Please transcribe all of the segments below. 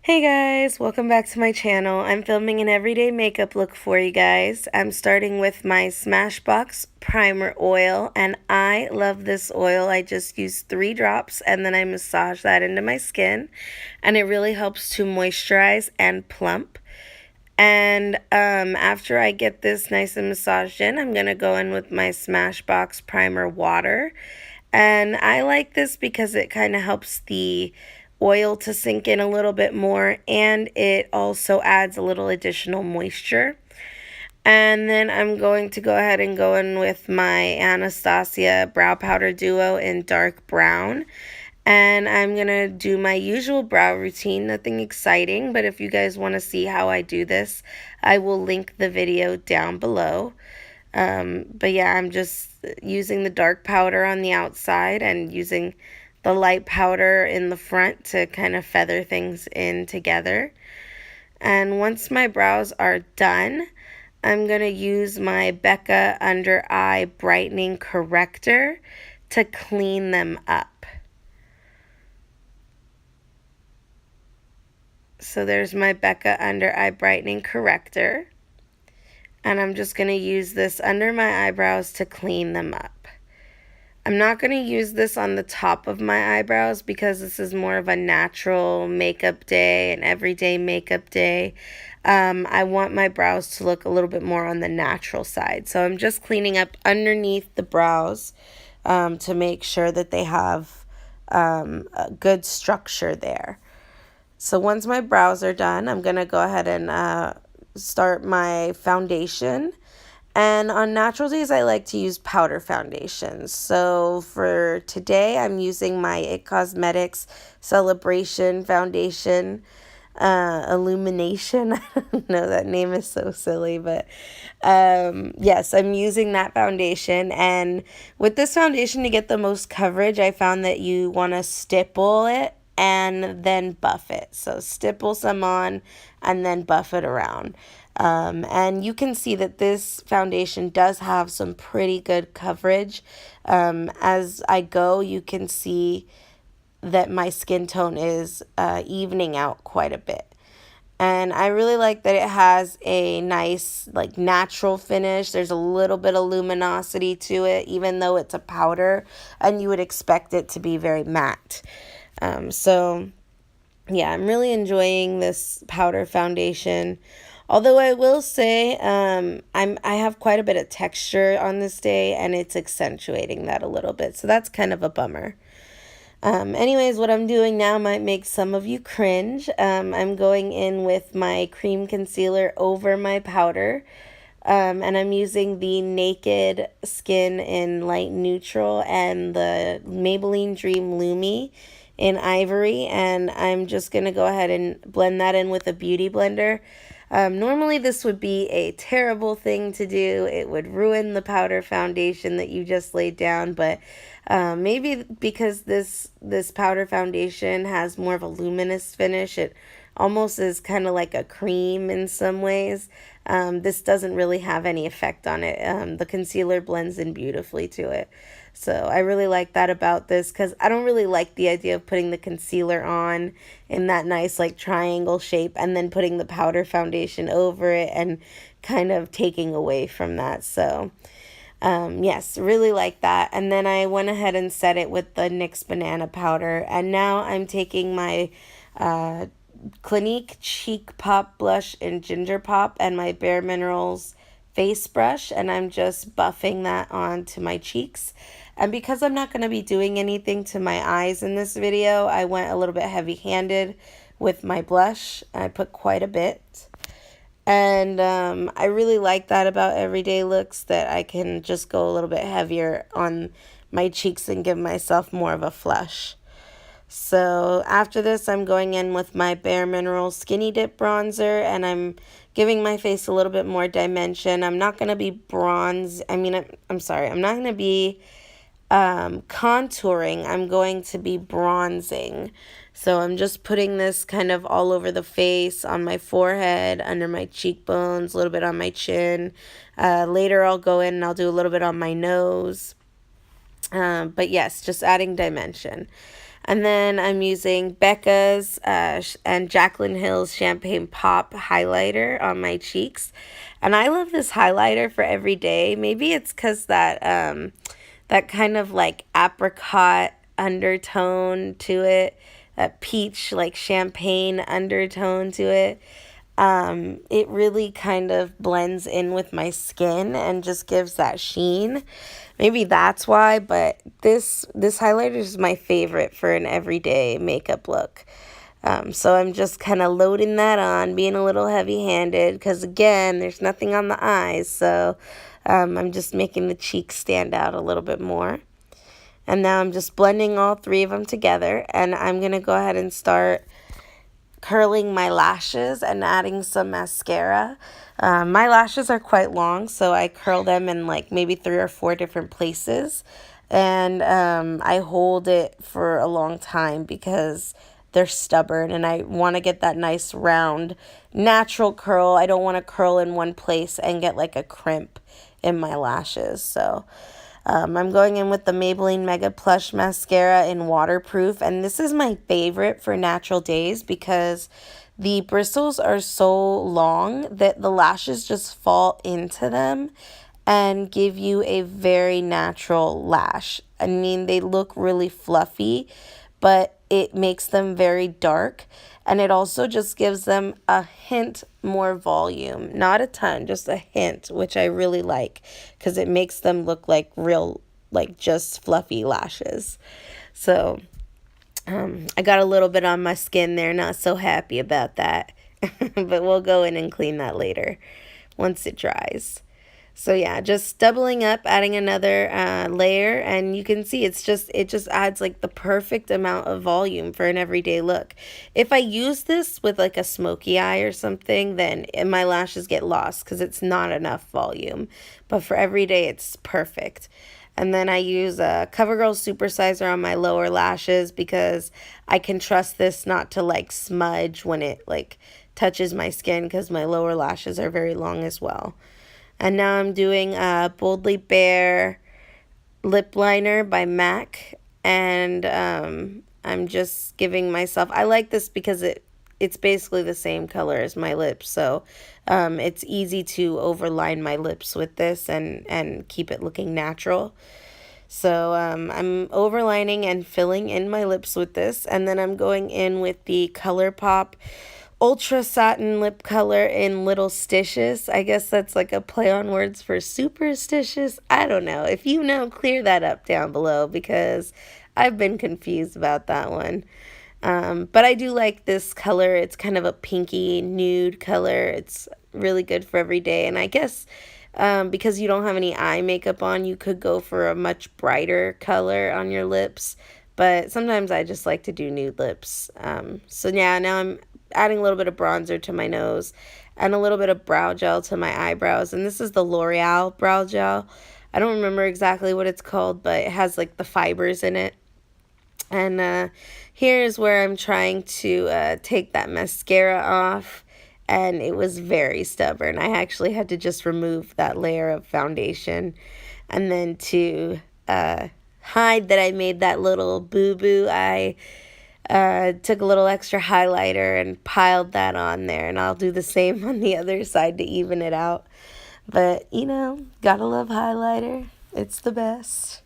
Hey guys, welcome back to my channel. I'm filming an everyday makeup look for you guys. I'm starting with my Smashbox Primer Oil, and I love this oil. I just use 3 drops and then I massage that into my skin, and it really helps to moisturize and plump. And after I get this nice and massaged in, I'm going to go in with my Smashbox Primer Water. And I like this because it kind of helps the oil to sink in a little bit more, and it also adds a little additional moisture. And then I'm going to go ahead and go in with my Anastasia Brow Powder Duo in dark brown. And I'm going to do my usual brow routine, nothing exciting, but if you guys want to see how I do this, I will link the video down below. But yeah, I'm just using the dark powder on the outside and using the light powder in the front to kind of feather things in together. And once my brows are done, I'm going to use my Becca Under Eye Brightening Corrector to clean them up. So there's my Becca Under Eye Brightening Corrector. And I'm just going to use this under my eyebrows to clean them up. I'm not going to use this on the top of my eyebrows because this is more of a natural makeup day, an everyday makeup day. I want my brows to look a little bit more on the natural side. So I'm just cleaning up underneath the brows to make sure that they have a good structure there. So once my brows are done, I'm going to go ahead and start my foundation. And on natural days, I like to use powder foundations. So for today, I'm using my IT Cosmetics Celebration Foundation Illumination. I don't know, that name is so silly, but yes, I'm using that foundation. And with this foundation, to get the most coverage, I found that you want to stipple it and then buff it. So stipple some on and then buff it around. And you can see that this foundation does have some pretty good coverage. As I go, you can see that my skin tone is evening out quite a bit. And I really like that it has a nice, like, natural finish. There's a little bit of luminosity to it, even though it's a powder, and you would expect it to be very matte. So yeah, I'm really enjoying this powder foundation. Although I will say, I have quite a bit of texture on this day, and it's accentuating that a little bit. So that's kind of a bummer. Anyways, what I'm doing now might make some of you cringe. I'm going in with my cream concealer over my powder. And I'm using the Naked Skin in light neutral and the Maybelline Dream Lumi in ivory, and I'm just going to go ahead and blend that in with a beauty blender. Normally this would be a terrible thing to do. It would ruin the powder foundation that you just laid down, but maybe because this powder foundation has more of a luminous finish, it almost is kind of like a cream in some ways. This doesn't really have any effect on it. The concealer blends in beautifully to it. So I really like that about this, because I don't really like the idea of putting the concealer on in that nice like triangle shape and then putting the powder foundation over it and kind of taking away from that. So yes, really like that. And then I went ahead and set it with the NYX banana powder, and now I'm taking my Clinique Cheek Pop Blush in Ginger Pop and my Bare Minerals face brush, and I'm just buffing that onto my cheeks. And because I'm not going to be doing anything to my eyes in this video, I went a little bit heavy-handed with my blush. I put quite a bit. And I really like that about everyday looks, that I can just go a little bit heavier on my cheeks and give myself more of a flush. So after this, I'm going in with my Bare Minerals Skinny Dip Bronzer, and I'm giving my face a little bit more dimension. I'm not going to be I'm sorry, I'm not going to be contouring. I'm going to be bronzing. So I'm just putting this kind of all over the face, on my forehead, under my cheekbones, a little bit on my chin. Later I'll go in and I'll do a little bit on my nose. But yes, just adding dimension. And then I'm using Becca's and Jaclyn Hill's Champagne Pop highlighter on my cheeks. And I love this highlighter for every day. Maybe it's because that kind of like apricot undertone to it, that peach like champagne undertone to it. It really kind of blends in with my skin and just gives that sheen. Maybe that's why, but this highlighter is my favorite for an everyday makeup look. So I'm just kind of loading that on, being a little heavy-handed, because again, there's nothing on the eyes, so I'm just making the cheeks stand out a little bit more. And now I'm just blending all three of them together, and I'm going to go ahead and start curling my lashes and adding some mascara. My lashes are quite long, so I curl them in like maybe 3 or 4 different places. And I hold it for a long time because they're stubborn and I want to get that nice round natural curl. I don't want to curl in one place and get like a crimp in my lashes. So I'm going in with the Maybelline Mega Plush Mascara in waterproof, and this is my favorite for natural days because the bristles are so long that the lashes just fall into them and give you a very natural lash. I mean, they look really fluffy, but it makes them very dark, and it also just gives them a hint more volume. Not a ton, just a hint, which I really like because it makes them look like real, like just fluffy lashes. So I got a little bit on my skin there, not so happy about that. But we'll go in and clean that later once it dries. So yeah, just doubling up, adding another layer, and you can see it just adds like the perfect amount of volume for an everyday look. If I use this with like a smoky eye or something, then my lashes get lost because it's not enough volume. But for everyday, it's perfect. And then I use a CoverGirl Supersizer on my lower lashes because I can trust this not to like smudge when it like touches my skin because my lower lashes are very long as well. And now I'm doing a Boldly Bare lip liner by MAC, and I'm just giving myself, I like this because it's basically the same color as my lips, so it's easy to overline my lips with this and keep it looking natural. So I'm overlining and filling in my lips with this, and then I'm going in with the ColourPop Ultra Satin Lip Color in Little Stitches. I guess that's like a play on words for superstitious. I don't know. If you know, clear that up down below because I've been confused about that one. But I do like this color. It's kind of a pinky nude color. It's really good for every day. And I guess because you don't have any eye makeup on, you could go for a much brighter color on your lips. But sometimes I just like to do nude lips. So yeah, now I'm adding a little bit of bronzer to my nose and a little bit of brow gel to my eyebrows. And this is the L'Oreal brow gel. I don't remember exactly what it's called, but it has like the fibers in it. And here's where I'm trying to take that mascara off, and it was very stubborn. I actually had to just remove that layer of foundation. And then to hide that I made that little boo-boo, I took a little extra highlighter and piled that on there, and I'll do the same on the other side to even it out. But, you know, gotta love highlighter. It's the best.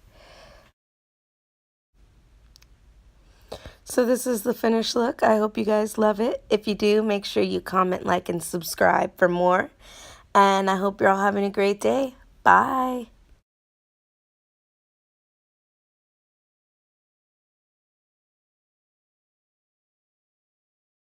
So this is the finished look. I hope you guys love it. If you do, make sure you comment, like, and subscribe for more. And I hope you're all having a great day. Bye.